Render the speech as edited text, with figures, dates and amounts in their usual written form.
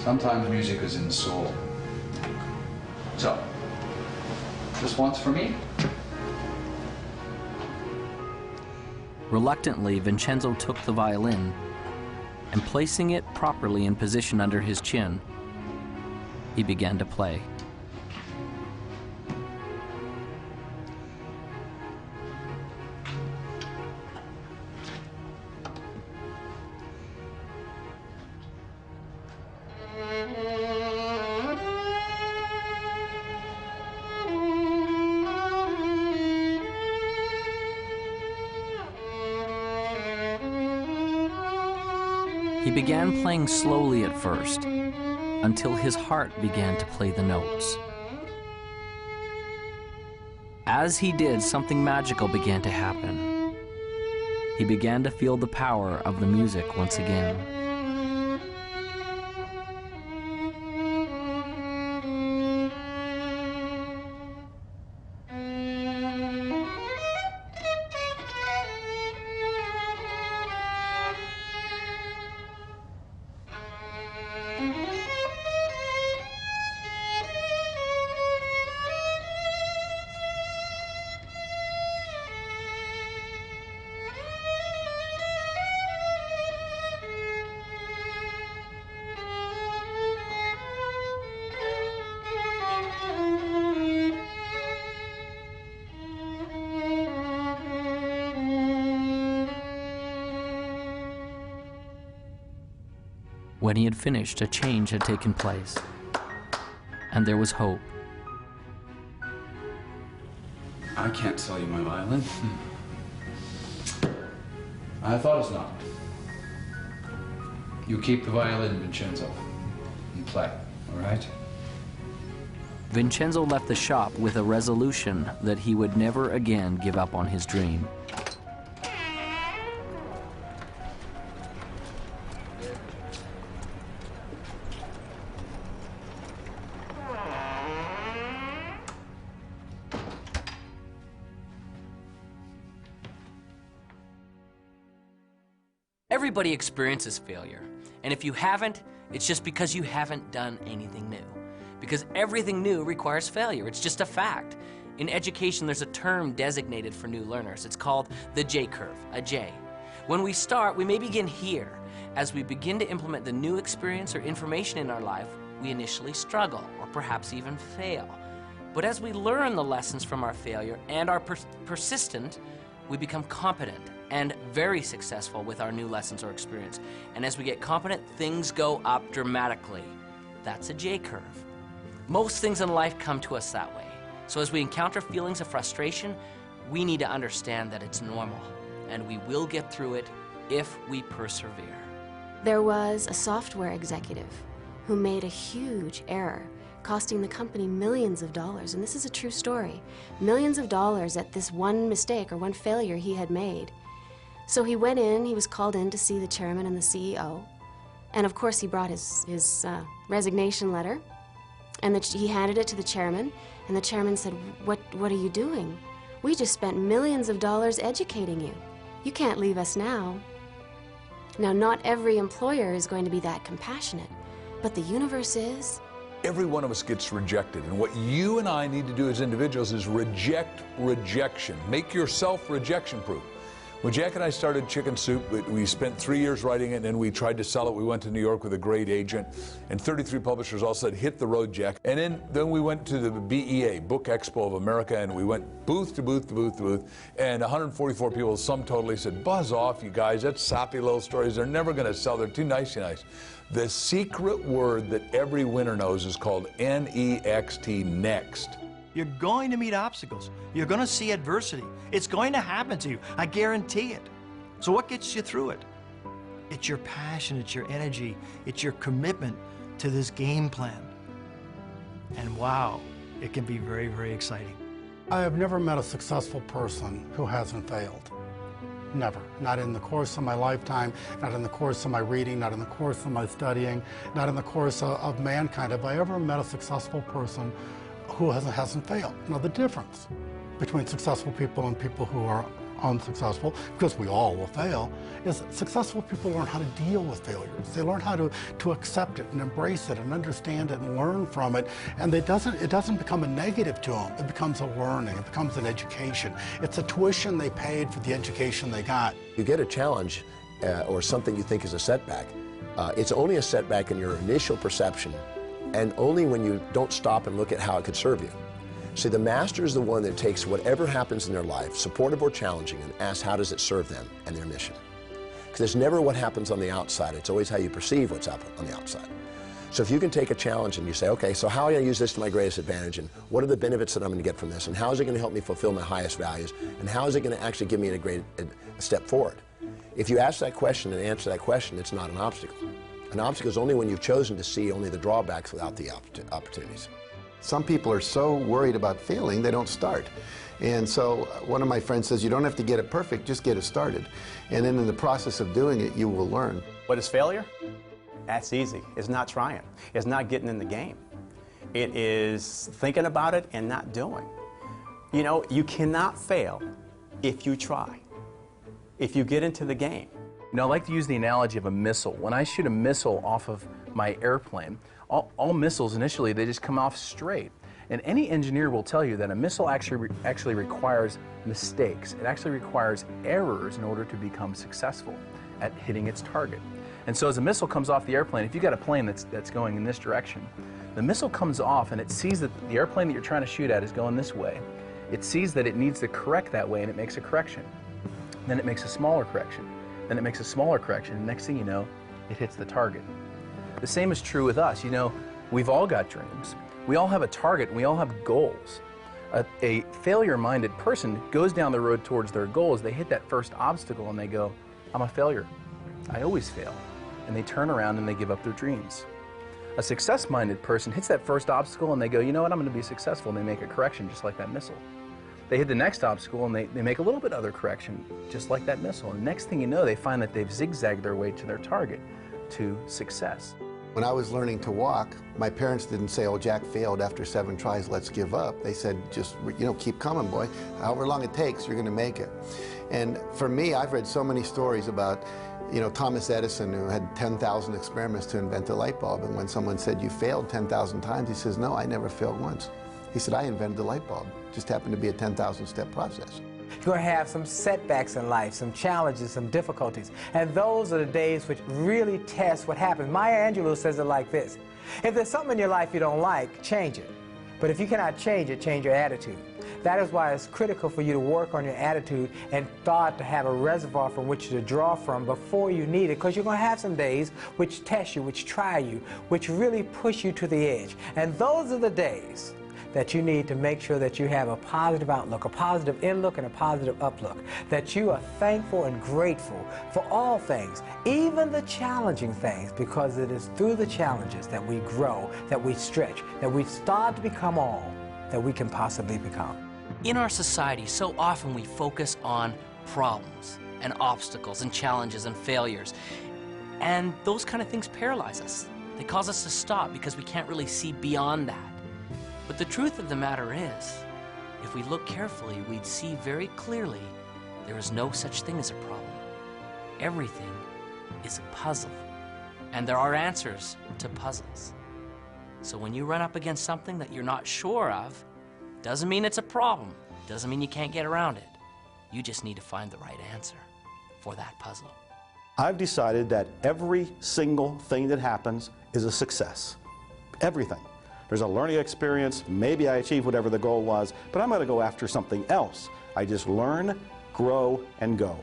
Sometimes music is in the soul. So, just once for me? Reluctantly, Vincenzo took the violin and, placing it properly in position under his chin, he began to play. He began playing slowly at first, until his heart began to play the notes. As he did, something magical began to happen. He began to feel the power of the music once again. When he had finished, a change had taken place, and there was hope. I can't sell you my violin. I thought as not. You keep the violin, Vincenzo, and play, all right? Vincenzo left the shop with a resolution that he would never again give up on his dream. Everybody experiences failure, and if you haven't, it's just because you haven't done anything new. Because everything new requires failure. It's just a fact. In education, there's a term designated for new learners. It's called the J-curve, a J. When we start, we may begin here. As we begin to implement the new experience or information in our life, we initially struggle, or perhaps even fail. But as we learn the lessons from our failure and are persistent, we become competent and very successful with our new lessons or experience. And as we get competent, things go up dramatically. That's a J-curve. Most things in life come to us that way. So as we encounter feelings of frustration, we need to understand that it's normal, and we will get through it if we persevere. There was a software executive who made a huge error, costing the company millions of dollars, and this is a true story. Millions of dollars at this one mistake or one failure he had made. So he went in, he was called in to see the chairman and the CEO, and of course he brought his resignation letter, and he handed it to the chairman, and the chairman said, what are you doing? We just spent millions of dollars educating you. You can't leave us now. Now, not every employer is going to be that compassionate, but the universe is. Every one of us gets rejected, and what you and I need to do as individuals is reject rejection. Make yourself rejection-proof. When Jack and I started Chicken Soup, we spent 3 years writing it, and then we tried to sell it. We went to New York with a great agent, and 33 publishers all said, hit the road, Jack. And then we went to the BEA, Book Expo of America, and we went booth to booth to booth to booth, and 144 people, sum totally, said, buzz off, you guys, that's sappy little stories. They're never going to sell. They're too nice. The secret word that every winner knows is called N-E-X-T, next. You're going to meet obstacles. You're going to see adversity. It's going to happen to you. I guarantee it. So what gets you through it? It's your passion, it's your energy, it's your commitment to this game plan. And wow, it can be very, very exciting. I have never met a successful person who hasn't failed. Never. Not in the course of my lifetime, not in the course of my reading, not in the course of my studying, not in the course of mankind. Have I ever met a successful person who hasn't failed? Now, the difference between successful people and people who are unsuccessful, because we all will fail, is successful people learn how to deal with failures. They learn how to accept it and embrace it and understand it and learn from it. And it doesn't become a negative to them. It becomes a learning. It becomes an education. It's a tuition they paid for the education they got. You get a challenge or something you think is a setback. It's only a setback in your initial perception, and only when you don't stop and look at how it could serve you. See, the master is the one that takes whatever happens in their life, supportive or challenging, and asks how does it serve them and their mission. Because it's never what happens on the outside, it's always how you perceive what's up on the outside. So if you can take a challenge and you say, okay, so how am I going to use this to my greatest advantage, and what are the benefits that I'm going to get from this, and how is it going to help me fulfill my highest values, and how is it going to actually give me a step forward? If you ask that question and answer that question, it's not an obstacle. An obstacle is only when you've chosen to see only the drawbacks without the opportunities. Some people are so worried about failing, they don't start. And so one of my friends says, you don't have to get it perfect, just get it started. And then in the process of doing it, you will learn. What is failure? That's easy. It's not trying. It's not getting in the game. It is thinking about it and not doing. You know, you cannot fail if you try, if you get into the game. You know, I like to use the analogy of a missile. When I shoot a missile off of my airplane, all missiles initially, they just come off straight. And any engineer will tell you that a missile actually requires mistakes. It actually requires errors in order to become successful at hitting its target. And so as a missile comes off the airplane, if you've got a plane that's going in this direction, the missile comes off and it sees that the airplane that you're trying to shoot at is going this way. It sees that it needs to correct that way, and it makes a correction. Then it makes a smaller correction. Then it makes a smaller correction, and next thing you know, it hits the target. The same is true with us. You know, we've all got dreams. We all have a target, and we all have goals. A failure-minded person goes down the road towards their goals. They hit that first obstacle, and they go, I'm a failure. I always fail. And they turn around and they give up their dreams. A success-minded person hits that first obstacle, and they go, you know what, I'm going to be successful, and they make a correction just like that missile. They hit the next obstacle, and they make a little bit other correction, just like that missile. And next thing you know, they find that they've zigzagged their way to their target, to success. When I was learning to walk, my parents didn't say, oh, Jack failed after 7 tries, let's give up. They said, just, you know, keep coming, boy. However long it takes, you're going to make it. And for me, I've read so many stories about, you know, Thomas Edison, who had 10,000 experiments to invent a light bulb. And when someone said, you failed 10,000 times, he says, no, I never failed once. He said, I invented the light bulb. It just happened to be a 10,000-step process. You're going to have some setbacks in life, some challenges, some difficulties. And those are the days which really test what happens. Maya Angelou says it like this: if there's something in your life you don't like, change it. But if you cannot change it, change your attitude. That is why it's critical for you to work on your attitude and start to have a reservoir from which to draw from before you need it, because you're going to have some days which test you, which try you, which really push you to the edge. And those are the days that you need to make sure that you have a positive outlook, a positive inlook, and a positive uplook, that you are thankful and grateful for all things, even the challenging things, because it is through the challenges that we grow, that we stretch, that we start to become all that we can possibly become. In our society, so often we focus on problems and obstacles and challenges and failures, and those kind of things paralyze us. They cause us to stop because we can't really see beyond that. But the truth of the matter is, if we look carefully, we'd see very clearly there is no such thing as a problem. Everything is a puzzle, and there are answers to puzzles. So when you run up against something that you're not sure of, doesn't mean it's a problem, doesn't mean you can't get around it. You just need to find the right answer for that puzzle. I've decided that every single thing that happens is a success. Everything. There's a learning experience, maybe I achieved whatever the goal was, but I'm going to go after something else. I just learn, grow, and go.